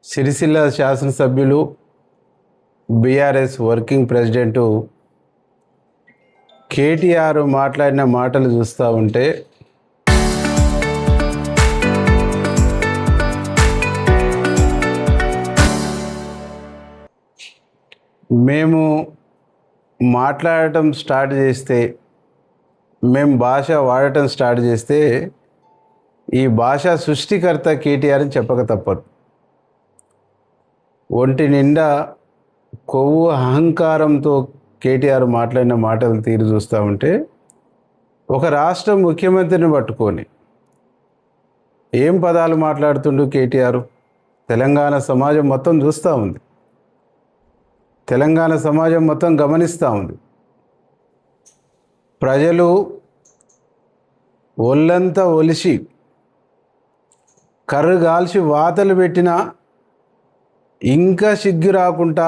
సిరిసిల్ల శాసనసభ్యులు BRS working president KTR మాట్లాడిన మాటలు చూస్తూ ఉంటే మేము మాట్లాడటం స్టార్ట్ చేస్తే, మేము భాష వాడటం స్టార్ట్ చేస్తే ఈ భాషా సృష్టికర్త కేటీఆర్ అని చెప్పక తప్పదు. ఒంటి నిండా కొవ్వు అహంకారంతో కేటీఆర్ మాట్లాడిన మాటలు తీరు చూస్తూ ఉంటే ఒక రాష్ట్ర ముఖ్యమంత్రిని పట్టుకొని ఏం పదాలు మాట్లాడుతుండు కేటీఆర్. తెలంగాణ సమాజం మొత్తం చూస్తూ ఉంది, తెలంగాణ సమాజం మొత్తం గమనిస్తూ ఉంది. ప్రజలు ఒళ్ళంతా ఒలిసి కర్రు గాల్చి వాతలు పెట్టినా ఇంకా సిగ్గు రాకుండా,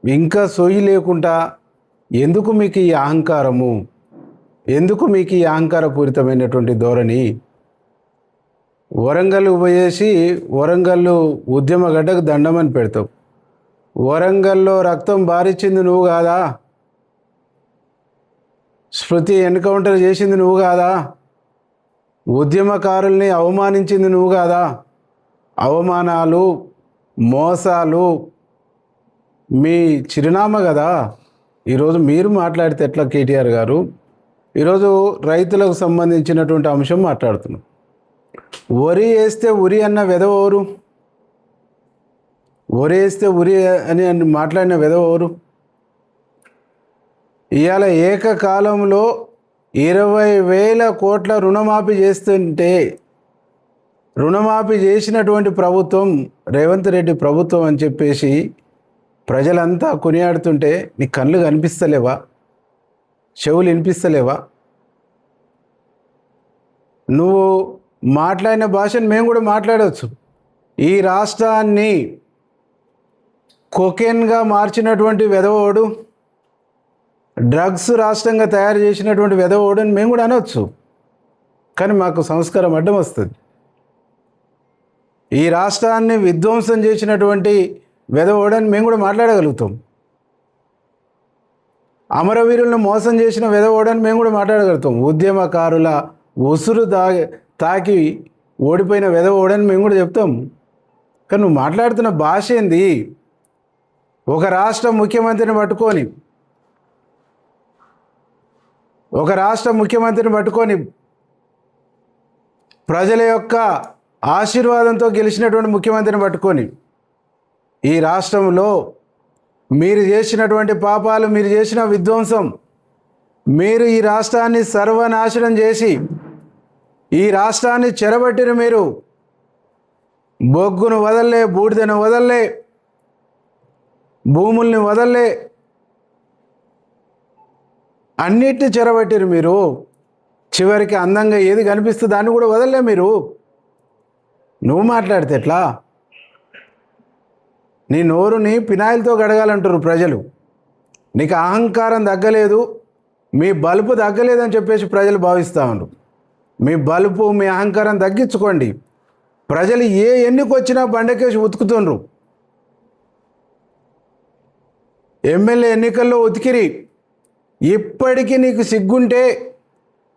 ఇంకా సొయ్యి లేకుండా ఎందుకు మీకు ఈ అహంకారము, ఎందుకు మీకు ఈ అహంకారపూరితమైనటువంటి ధోరణి? వరంగల్ పోయేసి వరంగల్ ఉద్యమగడ్డకు దండమని పెడతావు. వరంగల్లో రక్తం బారిచ్చింది నువ్వు కాదా? స్మృతి ఎన్కౌంటర్ చేసింది నువ్వు కాదా? ఉద్యమకారుల్ని అవమానించింది నువ్వు కాదా? అవమానాలు, మోసాలు మీ చిరునామా కదా. ఈరోజు మీరు మాట్లాడితే ఎట్లా కేటీఆర్ గారు? ఈరోజు రైతులకు సంబంధించినటువంటి అంశం మాట్లాడుతున్నాం. వరి వేస్తే ఉరి అన్న వెధవరు, వరి వేస్తే ఉరి అని మాట్లాడిన వెధవరు. ఇవాళ ఏకకాలంలో 20,000 కోట్ల రుణమాఫీ చేస్తుంటే, రుణమాఫీ చేసినటువంటి ప్రభుత్వం రేవంత్ రెడ్డి ప్రభుత్వం అని చెప్పేసి ప్రజలంతా కొనియాడుతుంటే నీ కళ్ళు కనిపిస్తలేవా? చెవులు వినిపిస్తలేవా? నువ్వు మాట్లాడిన భాషను మేము కూడా మాట్లాడవచ్చు. ఈ రాష్ట్రాన్ని కొకేన్గా మార్చినటువంటి వెధవోడు, డ్రగ్స్ రాష్ట్రంగా తయారు చేసినటువంటి వెధవోడు అని మేము కూడా అనవచ్చు. కానీ మాకు సంస్కారం అడ్డం వస్తుంది. ఈ రాష్ట్రాన్ని విధ్వంసం చేసినటువంటి వెధవోడని మేము కూడా మాట్లాడగలుగుతాం. అమరవీరులను మోసం చేసిన వెధవోడని మేము కూడా మాట్లాడగలుగుతాం. ఉద్యమకారుల ఉసురు తాకి ఓడిపోయిన వెధవోడని మేము కూడా చెప్తాం. కానీ నువ్వు మాట్లాడుతున్న భాష ఏంది? ఒక రాష్ట్ర ముఖ్యమంత్రిని పట్టుకొని ప్రజల యొక్క ఆశీర్వాదంతో గెలిచినటువంటి ముఖ్యమంత్రిని పట్టుకొని ఈ రాష్ట్రంలో మీరు చేసినటువంటి పాపాలు, మీరు చేసిన విధ్వంసం, మీరు ఈ రాష్ట్రాన్ని సర్వనాశనం చేసి ఈ రాష్ట్రాన్ని చెరబట్టిన మీరు బొగ్గును వదల్లే, బూడిదను వదల్లే, భూముల్ని వదల్లే, అన్నిటిని చెరబట్టిరు మీరు. చివరికి అందంగా ఏది కనిపిస్తుంది దాన్ని కూడా వదల్లే మీరు. నువ్వు మాట్లాడితే ఎట్లా? నీ నోరుని పినాయిల్తో గడగాలంటారు ప్రజలు. నీకు అహంకారం తగ్గలేదు, మీ బలుపు తగ్గలేదని చెప్పేసి ప్రజలు భావిస్తూ ఉన్నారు. మీ బలుపు, మీ అహంకారం తగ్గించుకోండి. ప్రజలు ఎన్నికొచ్చినా బండకేసి ఉతుకుతుండ్రు. ఎమ్మెల్యే ఎన్నికల్లో ఉతికిరి. ఇప్పటికీ నీకు సిగ్గుంటే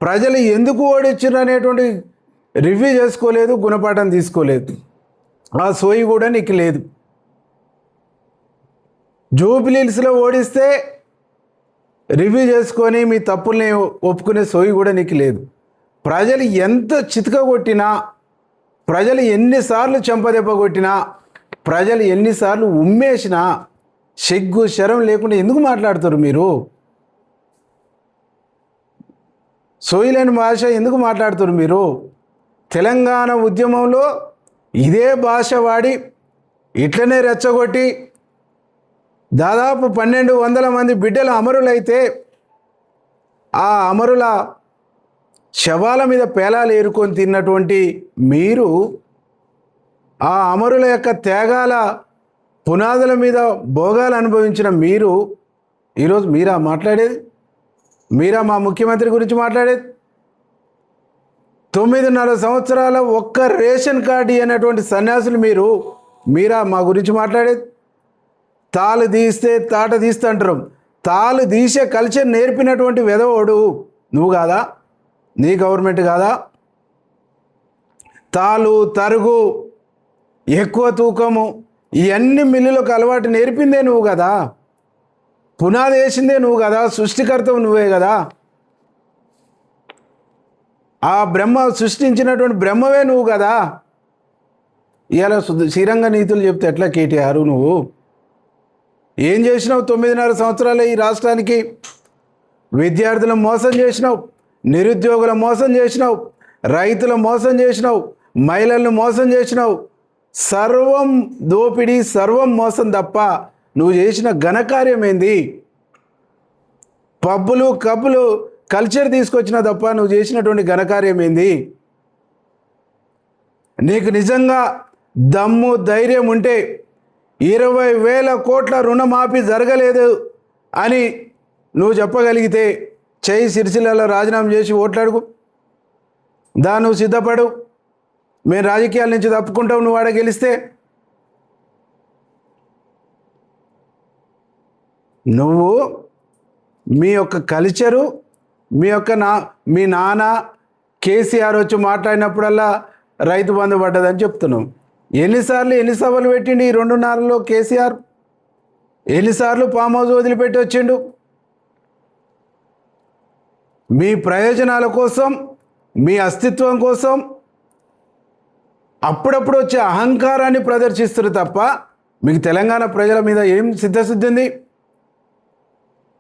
ప్రజలు ఎందుకు ఓడించారు అనేటువంటి రివ్యూ చేసుకోలేదు, గుణపాఠం తీసుకోలేదు. ఆ సోయి కూడా నీకు లేదు. జూబ్లీహిల్స్లో ఓడిస్తే రివ్యూ చేసుకొని మీ తప్పుల్ని ఒప్పుకునే సోయి కూడా నీకు లేదు. ప్రజలు ఎంత చితక కొట్టినా, ప్రజలు ఎన్నిసార్లు చెంపదెబ్బ కొట్టినా, ప్రజలు ఎన్నిసార్లు ఉమ్మేసినా సిగ్గు శరం లేకుండా ఎందుకు మాట్లాడుతారు మీరు? సోయిలేని భాష ఎందుకు మాట్లాడుతారు మీరు? తెలంగాణ ఉద్యమంలో ఇదే భాష వాడి ఇట్లనే రెచ్చగొట్టి దాదాపు 1,200 మంది బిడ్డలు అమరులైతే ఆ అమరుల శవాల మీద పేలాలు ఏరుకొని తిన్నటువంటి మీరు, ఆ అమరుల యొక్క త్యాగాల పునాదుల మీద భోగాలు అనుభవించిన మీరు, ఈరోజు మీరా మాట్లాడేది? మీరా మా ముఖ్యమంత్రి గురించి మాట్లాడేది? 9.5 సంవత్సరాల ఒక్క రేషన్ కార్డు అనేటువంటి సన్యాసులు మీరు మీరా మా గురించి మాట్లాడేది? తాళు తీస్తే తాట తీస్తే అంటారు. తాళు తీసే కల్చర్ నేర్పినటువంటి వెధవోడు నువ్వు కాదా? నీ గవర్నమెంట్ కాదా? తాళు తరుగు ఎక్కువ తూకము ఇవన్నీ మిల్లులకు అలవాటు నేర్పిందే నువ్వు కదా, పునాది వేసిందే నువ్వు కదా, సృష్టికర్తవు నువ్వే కదా. ఆ బ్రహ్మ సృష్టించినటువంటి బ్రహ్మవే నువ్వు కదా. ఇవాళ శ్రీరంగ నీతులు చెప్తే ఎట్లా కేటీఆర్? నువ్వు ఏం చేసినావు? 9.5 సంవత్సరాలే ఈ రాష్ట్రానికి. విద్యార్థులను మోసం చేసినావు, నిరుద్యోగులను మోసం చేసినావు, రైతులను మోసం చేసినావు, మహిళలను మోసం చేసినావు. సర్వం దోపిడీ, సర్వం మోసం తప్ప నువ్వు చేసిన ఘనకార్యం ఏంది? పబ్బులు కబ్బులు కల్చర్ తీసుకొచ్చిన తప్ప నువ్వు చేసినటువంటి ఘనకార్యం ఏంది? నీకు నిజంగా దమ్ము ధైర్యం ఉంటే 20,000 కోట్ల రుణమాఫీ జరగలేదు అని నువ్వు చెప్పగలిగితే చెయ్యి, సిరిసిల్లలో రాజీనామా చేసి ఓట్లాడుకు. నువ్వు సిద్ధపడు. మేము రాజకీయాల నుంచి తప్పుకుంటావు నువ్వు ఆడ గెలిస్తే. నువ్వు మీ యొక్క కల్చరు, మీ నాన్న కేసీఆర్ వచ్చి మాట్లాడినప్పుడల్లా రైతు బంధు పడ్డదని చెప్తున్నావు. ఎన్ని సభలు పెట్టిండు ఈ 2.5లో కేసీఆర్? ఎన్నిసార్లు ఫామ్ హౌస్ వదిలిపెట్టి వచ్చిండు? మీ ప్రయోజనాల కోసం, మీ అస్తిత్వం కోసం అప్పుడప్పుడు వచ్చే అహంకారాన్ని ప్రదర్శిస్తారు తప్ప మీకు తెలంగాణ ప్రజల మీద ఏం సిద్ధశుద్ధి ఉంది?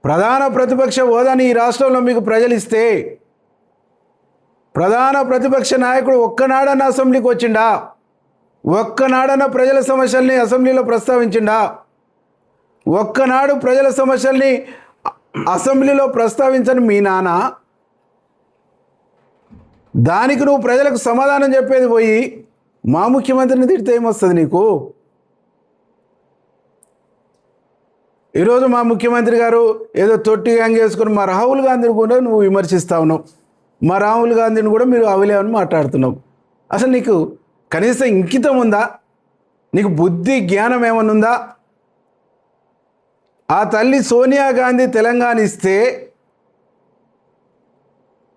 ప్రధాన ప్రతిపక్ష హోదాని ఈ రాష్ట్రంలో మీకు ప్రజలు ఇస్తే ప్రధాన ప్రతిపక్ష నాయకుడు ఒక్కనాడన్న అసెంబ్లీకి వచ్చిండా? ఒక్కనాడన్న ప్రజల సమస్యల్ని అసెంబ్లీలో ప్రస్తావించిండా? ఒక్కనాడు ప్రజల సమస్యల్ని అసెంబ్లీలో ప్రస్తావించని మీ నాన్న, దానికి నువ్వు ప్రజలకు సమాధానం చెప్పేది పోయి మా ముఖ్యమంత్రిని తిడితే ఏమొస్తుంది నీకు? ఈరోజు మా ముఖ్యమంత్రి గారు ఏదో తొట్టి గ్యాంగ్ వేసుకొని మా రాహుల్ గాంధీని కూడా నువ్వు విమర్శిస్తా ఉన్నావు. మా రాహుల్ గాంధీని కూడా మీరు అవలేవని మాట్లాడుతున్నావు. అసలు నీకు కనీసం ఇంకితం ఉందా? నీకు బుద్ధి జ్ఞానం ఏమన్నా ఉందా? ఆ తల్లి సోనియా గాంధీ తెలంగాణ ఇస్తే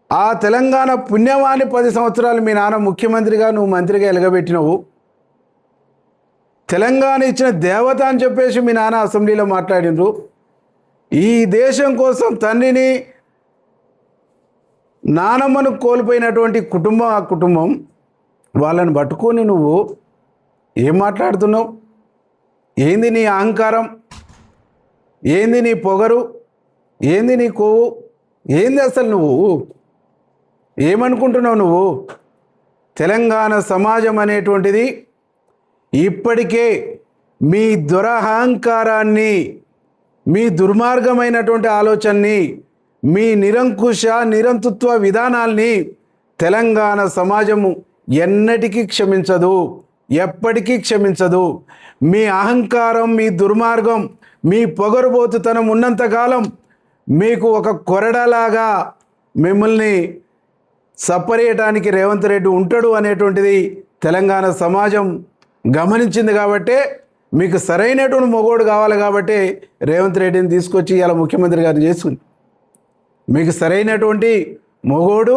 ఆ తెలంగాణ పుణ్యమాని 10 సంవత్సరాలు మీ నాన్న ముఖ్యమంత్రిగా, నువ్వు మంత్రిగా ఎలగబెట్టినవు. తెలంగాణ ఇచ్చిన దేవత అని చెప్పేసి మీ నాన్న అసెంబ్లీలో మాట్లాడినరు. ఈ దేశం కోసం తండ్రిని, నానమ్మను కోల్పోయినటువంటి కుటుంబం, ఆ కుటుంబం వాళ్ళని పట్టుకొని నువ్వు ఏం మాట్లాడుతున్నావు? ఏంది నీ అహంకారం? ఏంది నీ పొగరు? ఏంది నీ కొవ్వు? ఏంది అసలు నువ్వు ఏమనుకుంటున్నావు? నువ్వు తెలంగాణ సమాజం అనేటువంటిది ఇప్పటికే మీ దురహంకారాన్ని, మీ దుర్మార్గమైనటువంటి ఆలోచనని, మీ నిరంకుశ విధానాల్ని తెలంగాణ సమాజము ఎన్నటికీ క్షమించదు, ఎప్పటికీ క్షమించదు. మీ అహంకారం, మీ దుర్మార్గం, మీ పొగరుబోతుతనం ఉన్నంతకాలం మీకు ఒక కొరడలాగా మిమ్మల్ని సపరేయటానికి రేవంత్ రెడ్డి ఉంటాడు అనేటువంటిది తెలంగాణ సమాజం గమనించింది. కాబట్టే మీకు సరైనటువంటి మొగోడు కావాలి కాబట్టి రేవంత్ రెడ్డిని తీసుకొచ్చి ఇలా ముఖ్యమంత్రి గారు చేసుకుని, మీకు సరైనటువంటి మొగోడు,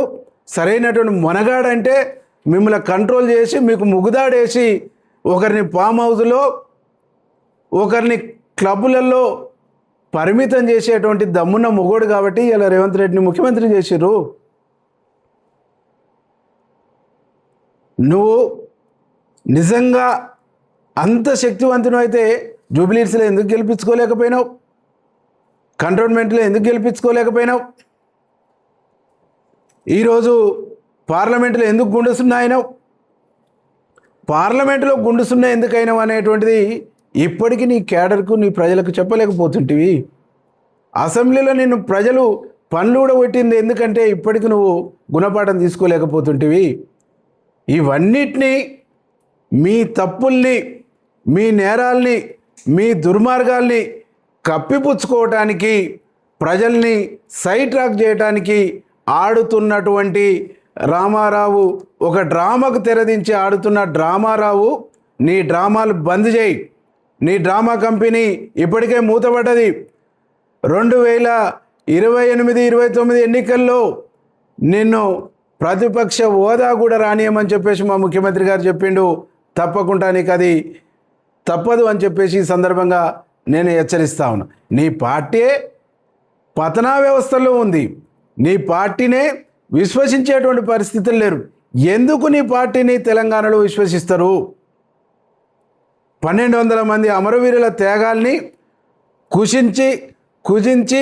సరైనటువంటి మొనగాడంటే మిమ్మల్ని కంట్రోల్ చేసి, మీకు ముగుదాడేసి, ఒకరిని ఫామ్ హౌస్లో, ఒకరిని క్లబ్బులలో పరిమితం చేసేటువంటి దమ్మున్న మొగోడు కాబట్టి ఇలా రేవంత్ రెడ్డిని ముఖ్యమంత్రి చేసిర్రు. నువ్వు నిజంగా అంత శక్తివంతుడు అయితే జూబ్లీహిల్స్లో ఎందుకు గెలిపించుకోలేకపోయినావు? కంటోన్మెంట్లో ఎందుకు గెలిపించుకోలేకపోయినావు? ఈరోజు పార్లమెంట్లో ఎందుకు గుండు సున్నా అయినావు? పార్లమెంట్లో గుండు సున్నా ఎందుకు అయినావు అనేటువంటిది ఇప్పటికీ నీ క్యాడర్కు, నీ ప్రజలకు చెప్పలేకపోతుంటివి. అసెంబ్లీలో నిన్ను ప్రజలు పనులు కూడా కొట్టింది ఎందుకంటే ఇప్పటికి నువ్వు గుణపాఠం తీసుకోలేకపోతుంటివి. ఇవన్నిటినీ, మీ తప్పుల్ని, మీ నేరాల్ని, మీ దుర్మార్గాల్ని కప్పిపుచ్చుకోవటానికి, ప్రజల్ని సైడ్ ట్రాక్ చేయడానికి ఆడుతున్నటువంటి రామారావు, ఒక డ్రామాకు తెరదించి ఆడుతున్న డ్రామారావు నీ డ్రామాలు బంద్ చేయి. నీ డ్రామా కంపెనీ ఇప్పటికే మూతపడ్డది. 2028-29 ఎన్నికల్లో నిన్ను ప్రతిపక్ష హోదా కూడా రానియమని చెప్పేసి మా ముఖ్యమంత్రి గారు చెప్పిండు. తప్పకుండా నీకు అది తప్పదు అని చెప్పేసి ఈ సందర్భంగా నేను హెచ్చరిస్తా ఉన్నా. నీ పార్టీ పతనా వ్యవస్థలో ఉంది. నీ పార్టీనే విశ్వసించేటువంటి పరిస్థితులు లేరు. ఎందుకు నీ పార్టీని తెలంగాణలో విశ్వసిస్తారు? 1200 మంది అమరవీరుల త్యాగాల్ని కుజించి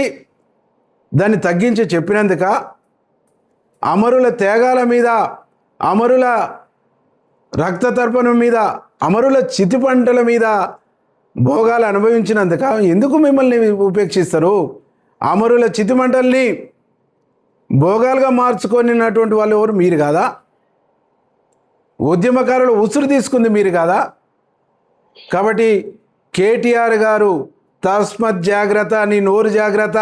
దాన్ని తగ్గించి చెప్పినందుక? అమరుల త్యాగాల మీద, అమరుల రక్తతర్పణం మీద, అమరుల చితిపంటల మీద భోగాలు అనుభవించినందుక ఎందుకు మిమ్మల్ని ఉపేక్షిస్తారు? అమరుల చితిమంటల్ని భోగాలుగా మార్చుకొనినటువంటి వాళ్ళు ఎవరు? మీరు కాదా? ఉద్యమకారులు ఉసురు తీసుకుంది మీరు కాదా? కాబట్టి కేటీఆర్ గారు తస్మత్ జాగ్రత్త, నీ నోరు జాగ్రత్త.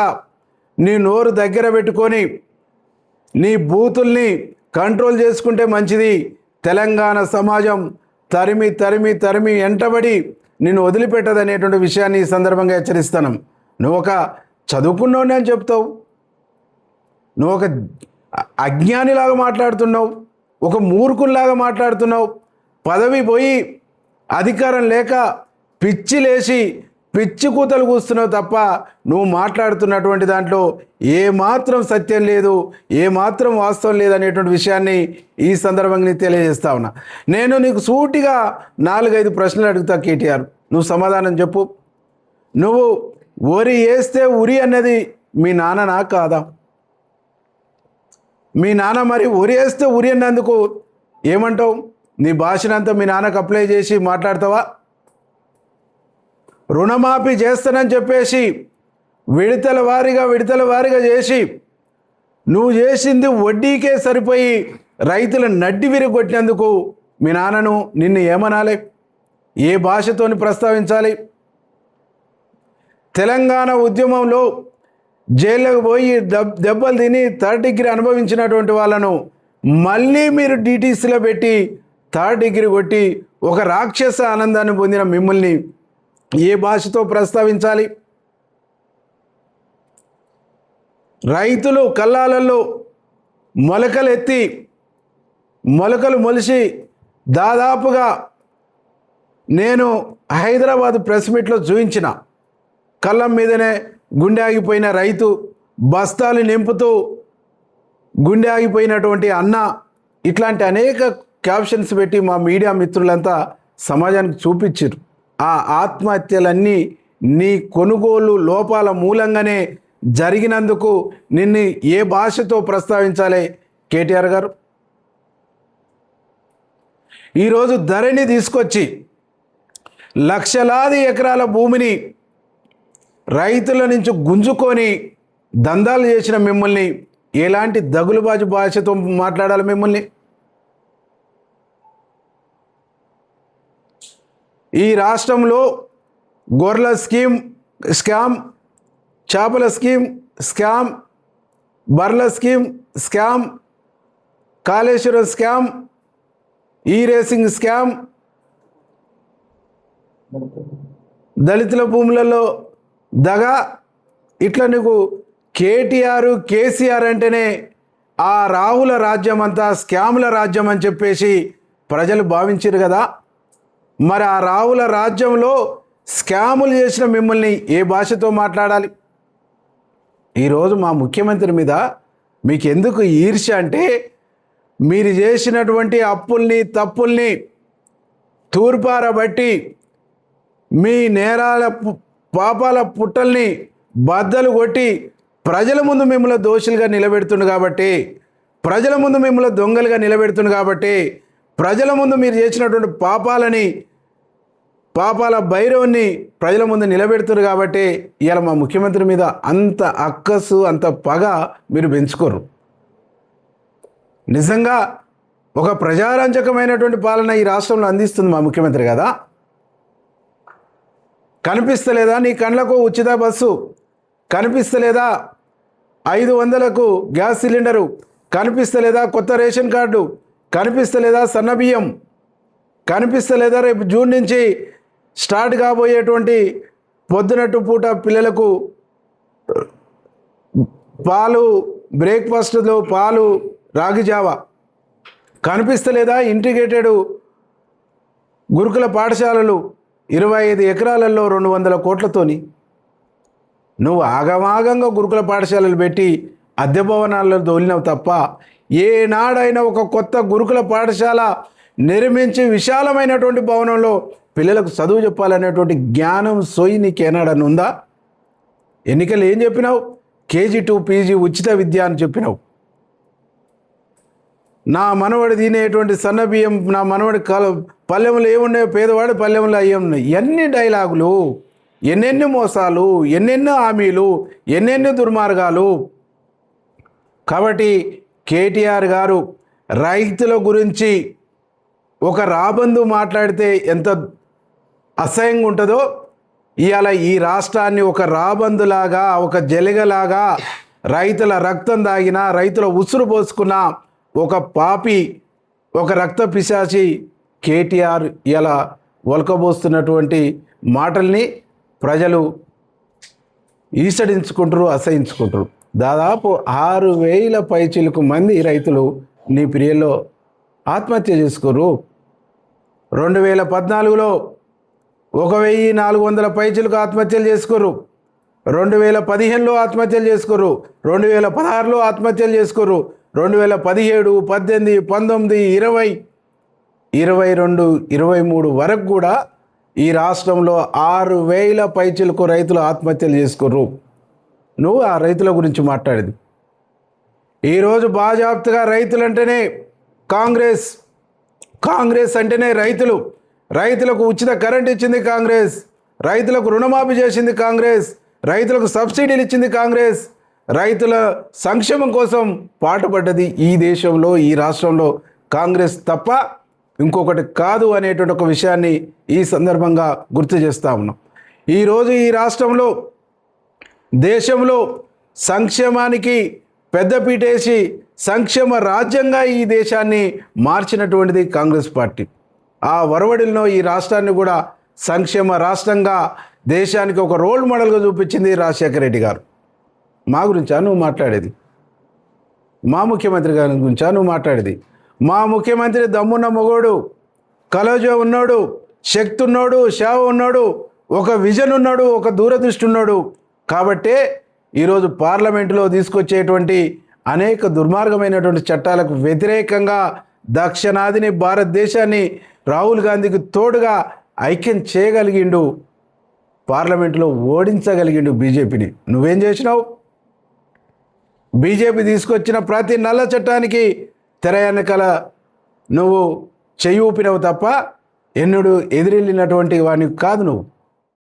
నీ నోరు దగ్గర పెట్టుకొని నీ బూతుల్ని కంట్రోల్ చేసుకుంటే మంచిది. తెలంగాణ సమాజం తరిమి తరిమి తరిమి వెంటబడి నిన్ను వదిలిపెట్టదనేటువంటి విషయాన్ని ఈ సందర్భంగా హెచ్చరిస్తాను. నువ్వు ఒక చదువుకున్నావు అని చెప్తావు, నువ్వు ఒక అజ్ఞానిలాగా మాట్లాడుతున్నావు, ఒక మూర్ఖుల్లాగా మాట్లాడుతున్నావు. పదవి పోయి అధికారం లేక పిచ్చి లేచి పిచ్చి కూతలు కూస్తున్నావు తప్ప నువ్వు మాట్లాడుతున్నటువంటి దాంట్లో ఏమాత్రం సత్యం లేదు, ఏమాత్రం వాస్తవం లేదనేటువంటి విషయాన్ని ఈ సందర్భంగా నీకు తెలియజేస్తా ఉన్నా. నేను నీకు సూటిగా 4-5 ప్రశ్నలు అడుగుతా కేటీఆర్, నువ్వు సమాధానం చెప్పు. నువ్వు వరి వేస్తే ఉరి అన్నది మీ నాన్ననా కాదా? మీ నాన్న మరి వరి వేస్తే ఉరి అన్నందుకు ఏమంటావు? నీ భాషనంతా మీ నాన్నకు అప్లై చేసి మాట్లాడతావా? రుణమాఫీ చేస్తానని చెప్పేసి విడతల వారీగా చేసి నువ్వు చేసింది వడ్డీకే సరిపోయి రైతుల నడ్డి విరగొట్టినందుకు మీ నాన్నను నిన్ను ఏమనాలి? ఏ భాషతోని ప్రస్తావించాలి? తెలంగాణ ఉద్యమంలో జైల్లోకి పోయి దెబ్బలు తిని 3rd డిగ్రీ అనుభవించినటువంటి వాళ్ళను మళ్ళీ మీరు DTCలో పెట్టి 3rd డిగ్రీ కొట్టి ఒక రాక్షస ఆనందాన్ని పొందిన మిమ్మల్ని ఏ భాషతో ప్రస్తావించాలి? రైతులు కల్లాలలో మొలకలు మొలిచి దాదాపుగా నేను హైదరాబాద్ ప్రెస్ మీట్లో చూపించిన కళ్ళం మీదనే గుండె ఆగిపోయిన రైతు, బస్తాలు నింపుతూ గుండె ఆగిపోయినటువంటి అన్న, ఇట్లాంటి అనేక క్యాప్షన్స్ పెట్టి మా మీడియా మిత్రులంతా సమాజానికి చూపించారు. ఆ ఆత్మహత్యలన్నీ నీ కొనుగోలు లోపాల మూలంగానే జరిగినందుకు నిన్ను ఏ భాషతో ప్రస్తావించాలి కేటీఆర్ గారు? ఈరోజు ధరణి తీసుకొచ్చి లక్షలాది ఎకరాల భూమిని రైతుల నుంచి గుంజుకొని దందాలు చేసిన మిమ్మల్ని ఎలాంటి దగులుబాజు భాషతో మాట్లాడాలి మిమ్మల్ని? ఈ రాష్ట్రంలో గొర్రెల స్కామ్, చేపల scam, Barla scam, Kaleshwaram scam, ఈ రేసింగ్ స్కామ్, దళితుల భూములలో దగా, ఇట్లా నీకు కేసీఆర్ అంటేనే ఆ రాహుల రాజ్యం అంతా స్కాముల రాజ్యం అని చెప్పేసి ప్రజలు భావించారు కదా. మరి ఆ రాహుల రాజ్యంలో స్కాములు చేసిన మిమ్మల్ని ఏ భాషతో మాట్లాడాలి? ఈరోజు మా ముఖ్యమంత్రి మీద మీకు ఎందుకు ఈర్ష్య అంటే, మీరు చేసినటువంటి అప్పుల్ని తప్పుల్ని తూర్పారబట్టి మీ నేరాల పాపాల పుట్టల్ని బద్దలు కొట్టి ప్రజల ముందు మిమ్మల్ని దోషులుగా నిలబెడుతుంది కాబట్టి, ప్రజల ముందు మిమ్మల్ని దొంగలుగా నిలబెడుతుంది కాబట్టి, ప్రజల ముందు మీరు చేసినటువంటి పాపాల భైరవుని ప్రజల ముందు నిలబెడుతున్నారు కాబట్టి ఇవాళ మా ముఖ్యమంత్రి మీద అంత అక్కసు, అంత పగ మీరు పెంచుకోరు. నిజంగా ఒక ప్రజారంజకమైనటువంటి పాలన ఈ రాష్ట్రంలో అందిస్తుంది మా ముఖ్యమంత్రి కదా. కనిపిస్తలేదా నీ కళ్ళకు ఉచిత బస్సు? కనిపిస్తలేదా 500కు గ్యాస్ సిలిండరు? కనిపిస్తలేదా కొత్త రేషన్ కార్డు? కనిపిస్తలేదా సన్నబియ్యం? కనిపిస్తలేదా? రేపు జూన్ నుంచి స్టార్ట్ కాబోయేటువంటి పొద్దునట్టు పూట పిల్లలకు పాలు, బ్రేక్ఫాస్ట్లో పాలు, రాగి జావా కనిపిస్తలేదా? ఇంటిగ్రేటెడ్ గురుకుల పాఠశాలలు 25 ఎకరాలలో 200 కోట్లతోని నువ్వు ఆగమాగంగా గురుకుల పాఠశాలలు పెట్టి అద్దె భవనాల్లో దోలినవు తప్ప ఏనాడైనా ఒక కొత్త గురుకుల పాఠశాల నిర్మించి విశాలమైనటువంటి భవనంలో పిల్లలకు చదువు చెప్పాలనేటువంటి జ్ఞానం సోయి నీకేనాడని ఉందా? ఎన్నికలు ఏం చెప్పినావు? KG to PG ఉచిత విద్య అని చెప్పినావు. నా మనవడి తినేటువంటి సన్న బియ్యం, నా మనవడి పల్లెములు ఏమున్నాయో పేదవాడి పల్లెములు అయ్యి ఉన్నాయి. ఎన్ని డైలాగులు, ఎన్నెన్ని మోసాలు, ఎన్నెన్నో హామీలు, ఎన్నెన్ని దుర్మార్గాలు. కాబట్టి కేటీఆర్ గారు రైతుల గురించి ఒక రాబందు మాట్లాడితే ఎంత అసహ్యంగా ఉంటుందో, ఇవాళ ఈ రాష్ట్రాన్ని ఒక రాబందులాగా, ఒక జలిగలాగా, రైతుల రక్తం దాగిన, రైతుల ఉసురు పోసుకున్న ఒక పాపి, ఒక రక్త పిశాచి కేటీఆర్ ఇలా ఒలకబోస్తున్నటువంటి మాటల్ని ప్రజలు ఈసడించుకుంటారు, అసహించుకుంటారు. దాదాపు 6,000 పైచిలకు మంది రైతులు నీ ప్రియలో ఆత్మహత్య చేసుకోరు. 2014లో 1,400 పైచిలకు ఆత్మహత్యలు చేసుకోరు. 2015లో ఆత్మహత్యలు చేసుకోరు. 2016లో ఆత్మహత్యలు చేసుకోరు. 2017, 18, 19, 20, 22, 23 వరకు కూడా ఈ రాష్ట్రంలో 6,000 పైచిలకు రైతులు ఆత్మహత్యలు చేసుకోరు. నువ్వు ఆ రైతుల గురించి మాట్లాడేది. ఈరోజు బాజాప్తగా రైతులంటేనే కాంగ్రెస్, కాంగ్రెస్ అంటేనే రైతులు. రైతులకు ఉచిత కరెంట్ ఇచ్చింది కాంగ్రెస్, రైతులకు రుణమాఫీ చేసింది కాంగ్రెస్, రైతులకు సబ్సిడీలు ఇచ్చింది కాంగ్రెస్, రైతుల సంక్షేమం కోసం పాటుపడ్డది ఈ దేశంలో, ఈ రాష్ట్రంలో కాంగ్రెస్ తప్ప ఇంకొకటి కాదు అనేటువంటి ఒక విషయాన్ని ఈ సందర్భంగా గుర్తు చేస్తూ ఉన్నాం. ఈరోజు ఈ రాష్ట్రంలో, దేశంలో సంక్షేమానికి పెద్దపీటేసి సంక్షేమ రాజ్యంగా ఈ దేశాన్ని మార్చినటువంటిది కాంగ్రెస్ పార్టీ. ఆ వరవడిలో ఈ రాష్ట్రాన్ని కూడా సంక్షేమ రాష్ట్రంగా దేశానికి ఒక రోల్ మోడల్గా చూపించింది రాజశేఖర రెడ్డి గారు. మా గురించా నువ్వు మాట్లాడేది? మా ముఖ్యమంత్రి గారి గురించా నువ్వు మాట్లాడేది? మా ముఖ్యమంత్రి దమ్మున్న మొగోడు, కలజో ఉన్నాడు, శక్తి ఉన్నాడు, సేవ ఉన్నాడు, ఒక విజన్ ఉన్నాడు, ఒక దూరదృష్టి ఉన్నాడు. కాబట్టే ఈరోజు పార్లమెంటులో తీసుకొచ్చేటువంటి అనేక దుర్మార్గమైనటువంటి చట్టాలకు వ్యతిరేకంగా దక్షిణాదిని భారతదేశాన్ని రాహుల్ గాంధీకి తోడుగా ఐక్యం చేయగలిగిండు, పార్లమెంటులో ఓడించగలిగిండు బీజేపీని. నువ్వేం చేసినావు? బీజేపీ తీసుకొచ్చిన ప్రతి నల్ల చట్టానికి తెర వెనకాల నువ్వు చెయ్యి ఊపినవు తప్ప ఎన్నడూ ఎదిరెళ్ళినటువంటి వాడిని కాదు నువ్వు.